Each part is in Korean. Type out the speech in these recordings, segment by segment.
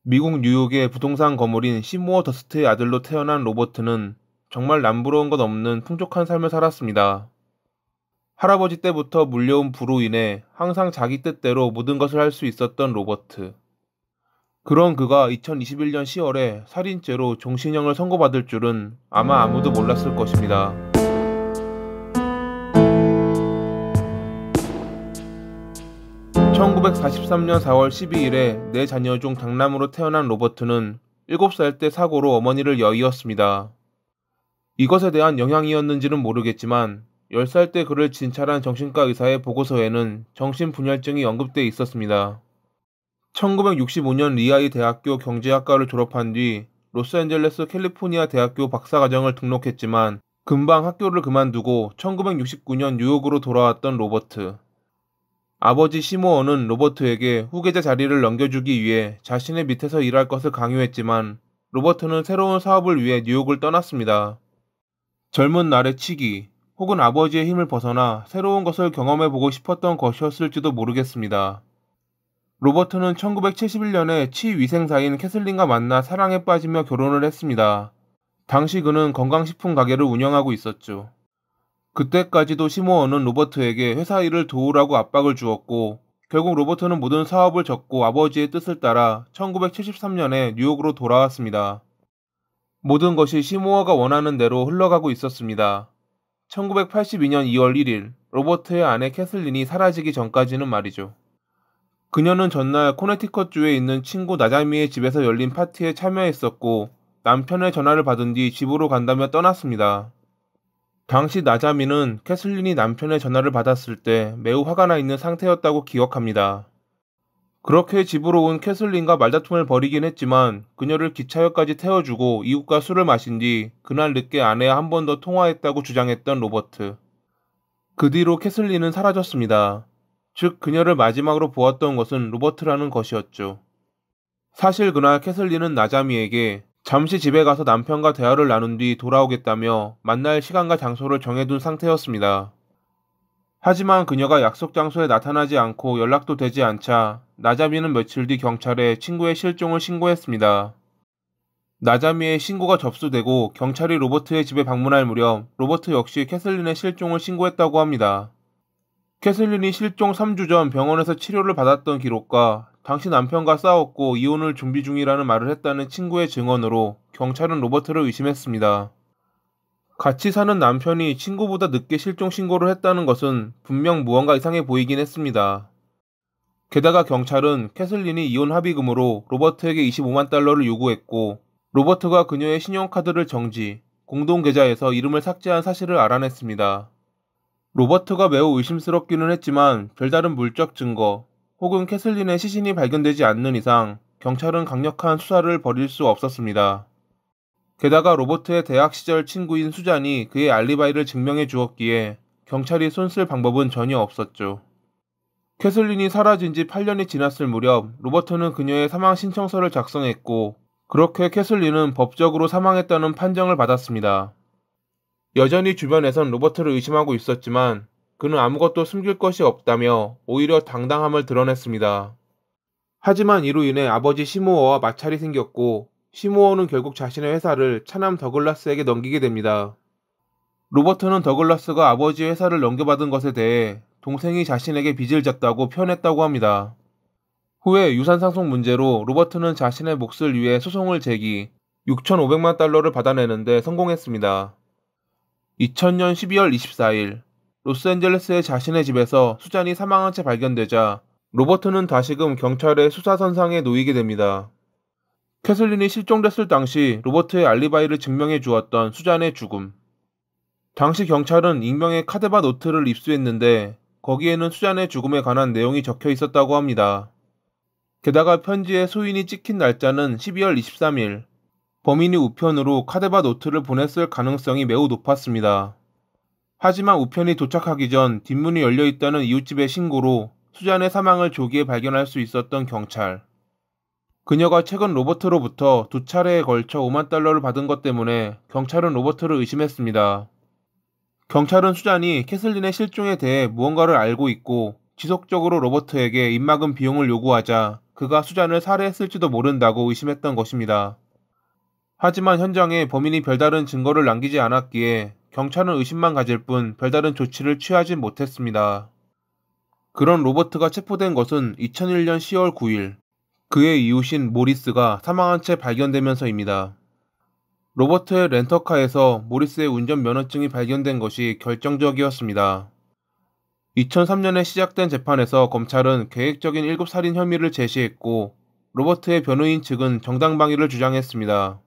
미국 뉴욕의 부동산 거물인 시모어 더스트의 아들로 태어난 로버트는 정말 남부러운 것 없는 풍족한 삶을 살았습니다. 할아버지 때부터 물려온 부로 인해 항상 자기 뜻대로 모든 것을 할 수 있었던 로버트. 그런 그가 2021년 10월에 살인죄로 종신형을 선고받을 줄은 아마 아무도 몰랐을 것입니다. 1943년 4월 12일에 네 자녀 중 장남으로 태어난 로버트는 7살 때 사고로 어머니를 여의었습니다. 이것에 대한 영향이었는지는 모르겠지만 10살 때 그를 진찰한 정신과 의사의 보고서에는 정신분열증이 언급돼 있었습니다. 1965년 리아이 대학교 경제학과를 졸업한 뒤 로스앤젤레스 캘리포니아 대학교 박사과정을 등록했지만 금방 학교를 그만두고 1969년 뉴욕으로 돌아왔던 로버트. 아버지 시모어는 로버트에게 후계자 자리를 넘겨주기 위해 자신의 밑에서 일할 것을 강요했지만 로버트는 새로운 사업을 위해 뉴욕을 떠났습니다. 젊은 날의 치기 혹은 아버지의 힘을 벗어나 새로운 것을 경험해보고 싶었던 것이었을지도 모르겠습니다. 로버트는 1971년에 치위생사인 캐슬린과 만나 사랑에 빠지며 결혼을 했습니다. 당시 그는 건강식품 가게를 운영하고 있었죠. 그때까지도 시모어는 로버트에게 회사 일을 도우라고 압박을 주었고 결국 로버트는 모든 사업을 접고 아버지의 뜻을 따라 1973년에 뉴욕으로 돌아왔습니다. 모든 것이 시모어가 원하는 대로 흘러가고 있었습니다. 1982년 2월 1일 로버트의 아내 캐슬린이 사라지기 전까지는 말이죠. 그녀는 전날 코네티컷주에 있는 친구 나자미의 집에서 열린 파티에 참여했었고 남편의 전화를 받은 뒤 집으로 간다며 떠났습니다. 당시 나자미는 캐슬린이 남편의 전화를 받았을 때 매우 화가 나 있는 상태였다고 기억합니다. 그렇게 집으로 온 캐슬린과 말다툼을 벌이긴 했지만 그녀를 기차역까지 태워주고 이웃과 술을 마신 뒤 그날 늦게 아내와 한 번 더 통화했다고 주장했던 로버트. 그 뒤로 캐슬린은 사라졌습니다. 즉 그녀를 마지막으로 보았던 것은 로버트라는 것이었죠. 사실 그날 캐슬린은 나자미에게 잠시 집에 가서 남편과 대화를 나눈 뒤 돌아오겠다며 만날 시간과 장소를 정해둔 상태였습니다. 하지만 그녀가 약속 장소에 나타나지 않고 연락도 되지 않자 나자미는 며칠 뒤 경찰에 친구의 실종을 신고했습니다. 나자미의 신고가 접수되고 경찰이 로버트의 집에 방문할 무렵 로버트 역시 캐슬린의 실종을 신고했다고 합니다. 캐슬린이 실종 3주 전 병원에서 치료를 받았던 기록과 당시 남편과 싸웠고 이혼을 준비 중이라는 말을 했다는 친구의 증언으로 경찰은 로버트를 의심했습니다. 같이 사는 남편이 친구보다 늦게 실종 신고를 했다는 것은 분명 무언가 이상해 보이긴 했습니다. 게다가 경찰은 캐슬린이 이혼 합의금으로 로버트에게 25만 달러를 요구했고 로버트가 그녀의 신용카드를 정지, 공동계좌에서 이름을 삭제한 사실을 알아냈습니다. 로버트가 매우 의심스럽기는 했지만 별다른 물적 증거 혹은 캐슬린의 시신이 발견되지 않는 이상 경찰은 강력한 수사를 벌일 수 없었습니다. 게다가 로버트의 대학 시절 친구인 수잔이 그의 알리바이를 증명해 주었기에 경찰이 손쓸 방법은 전혀 없었죠. 캐슬린이 사라진 지 8년이 지났을 무렵 로버트는 그녀의 사망 신청서를 작성했고 그렇게 캐슬린은 법적으로 사망했다는 판정을 받았습니다. 여전히 주변에선 로버트를 의심하고 있었지만 그는 아무것도 숨길 것이 없다며 오히려 당당함을 드러냈습니다. 하지만 이로 인해 아버지 시모어와 마찰이 생겼고 시모어는 결국 자신의 회사를 차남 더글라스에게 넘기게 됩니다. 로버트는 더글라스가 아버지의 회사를 넘겨받은 것에 대해 동생이 자신에게 빚을 졌다고 표현했다고 합니다. 후에 유산상속 문제로 로버트는 자신의 몫을 위해 소송을 제기, 6,500만 달러를 받아내는데 성공했습니다. 2000년 12월 24일 로스앤젤레스의 자신의 집에서 수잔이 사망한 채 발견되자 로버트는 다시금 경찰의 수사선상에 놓이게 됩니다. 캐슬린이 실종됐을 당시 로버트의 알리바이를 증명해 주었던 수잔의 죽음. 당시 경찰은 익명의 카데바 노트를 입수했는데 거기에는 수잔의 죽음에 관한 내용이 적혀 있었다고 합니다. 게다가 편지의 소인이 찍힌 날짜는 12월 23일. 범인이 우편으로 카데바 노트를 보냈을 가능성이 매우 높았습니다. 하지만 우편이 도착하기 전 뒷문이 열려있다는 이웃집의 신고로 수잔의 사망을 조기에 발견할 수 있었던 경찰. 그녀가 최근 로버트로부터 2차례에 걸쳐 5만 달러를 받은 것 때문에 경찰은 로버트를 의심했습니다. 경찰은 수잔이 캐슬린의 실종에 대해 무언가를 알고 있고 지속적으로 로버트에게 입막음 비용을 요구하자 그가 수잔을 살해했을지도 모른다고 의심했던 것입니다. 하지만 현장에 범인이 별다른 증거를 남기지 않았기에 경찰은 의심만 가질 뿐 별다른 조치를 취하지 못했습니다. 그런 로버트가 체포된 것은 2001년 10월 9일, 그의 이웃인 모리스가 사망한 채 발견되면서입니다. 로버트의 렌터카에서 모리스의 운전 면허증이 발견된 것이 결정적이었습니다. 2003년에 시작된 재판에서 검찰은 계획적인 7살인 혐의를 제시했고, 로버트의 변호인 측은 정당방위를 주장했습니다.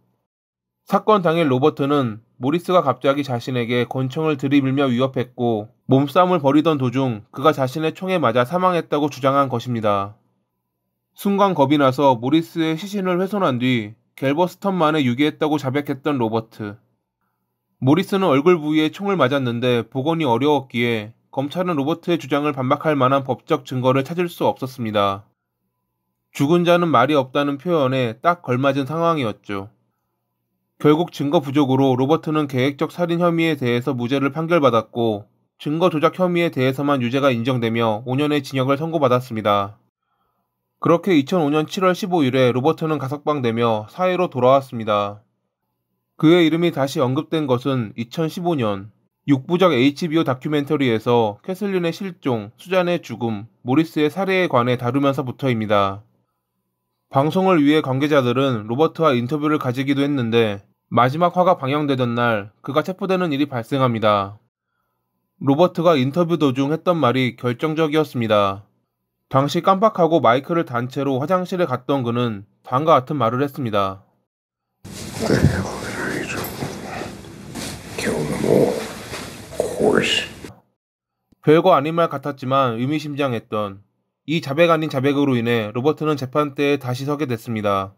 사건 당일 로버트는 모리스가 갑자기 자신에게 권총을 들이밀며 위협했고, 몸싸움을 벌이던 도중 그가 자신의 총에 맞아 사망했다고 주장한 것입니다. 순간 겁이 나서 모리스의 시신을 훼손한 뒤 갤버스턴만에 유기했다고 자백했던 로버트. 모리스는 얼굴 부위에 총을 맞았는데 복원이 어려웠기에 검찰은 로버트의 주장을 반박할 만한 법적 증거를 찾을 수 없었습니다. 죽은 자는 말이 없다는 표현에 딱 걸맞은 상황이었죠. 결국 증거 부족으로 로버트는 계획적 살인 혐의에 대해서 무죄를 판결받았고, 증거 조작 혐의에 대해서만 유죄가 인정되며 5년의 징역을 선고받았습니다. 그렇게 2005년 7월 15일에 로버트는 가석방되며 사회로 돌아왔습니다. 그의 이름이 다시 언급된 것은 2015년 6부작 HBO 다큐멘터리에서 캐슬린의 실종, 수잔의 죽음, 모리스의 살해에 관해 다루면서부터입니다. 방송을 위해 관계자들은 로버트와 인터뷰를 가지기도 했는데, 마지막 화가 방영되던 날 그가 체포되는 일이 발생합니다. 로버트가 인터뷰 도중 했던 말이 결정적이었습니다. 당시 깜빡하고 마이크를 단 채로 화장실에 갔던 그는 다음과 같은 말을 했습니다. What the hell did I do? Kill them all. Of course. 별거 아닌 말 같았지만 의미심장했던 이 자백 아닌 자백으로 인해 로버트는 재판대에 다시 서게 됐습니다.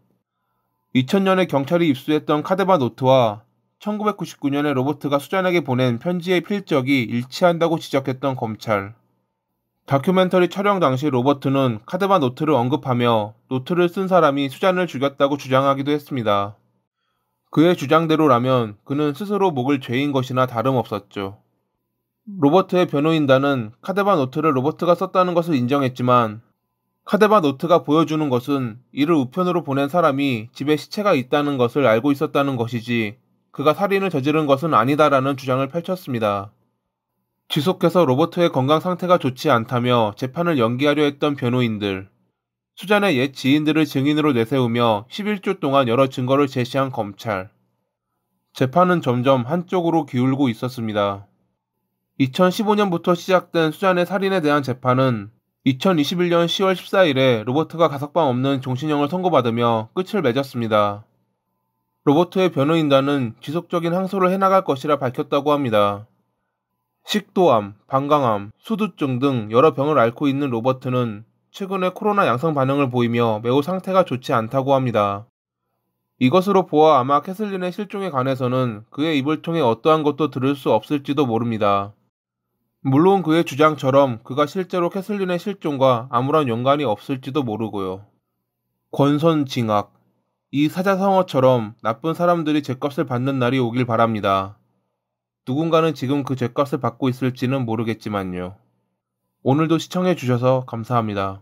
2000년에 경찰이 입수했던 카데바 노트와 1999년에 로버트가 수잔에게 보낸 편지의 필적이 일치한다고 지적했던 검찰. 다큐멘터리 촬영 당시 로버트는 카데바 노트를 언급하며 노트를 쓴 사람이 수잔을 죽였다고 주장하기도 했습니다. 그의 주장대로라면 그는 스스로 목을 죄인 것이나 다름없었죠. 로버트의 변호인단은 카데바 노트를 로버트가 썼다는 것을 인정했지만, 카데바 노트가 보여주는 것은 이를 우편으로 보낸 사람이 집에 시체가 있다는 것을 알고 있었다는 것이지 그가 살인을 저지른 것은 아니다라는 주장을 펼쳤습니다. 지속해서 로버트의 건강 상태가 좋지 않다며 재판을 연기하려 했던 변호인들, 수잔의 옛 지인들을 증인으로 내세우며 11주 동안 여러 증거를 제시한 검찰. 재판은 점점 한쪽으로 기울고 있었습니다. 2015년부터 시작된 수잔의 살인에 대한 재판은 2021년 10월 14일에 로버트가 가석방 없는 종신형을 선고받으며 끝을 맺었습니다. 로버트의 변호인단은 지속적인 항소를 해나갈 것이라 밝혔다고 합니다. 식도암, 방광암, 수두증 등 여러 병을 앓고 있는 로버트는 최근에 코로나 양성 반응을 보이며 매우 상태가 좋지 않다고 합니다. 이것으로 보아 아마 캐슬린의 실종에 관해서는 그의 입을 통해 어떠한 것도 들을 수 없을지도 모릅니다. 물론 그의 주장처럼 그가 실제로 캐슬린의 실종과 아무런 연관이 없을지도 모르고요. 권선징악. 이 사자성어처럼 나쁜 사람들이 죗값을 받는 날이 오길 바랍니다. 누군가는 지금 그 죗값을 받고 있을지는 모르겠지만요. 오늘도 시청해 주셔서 감사합니다.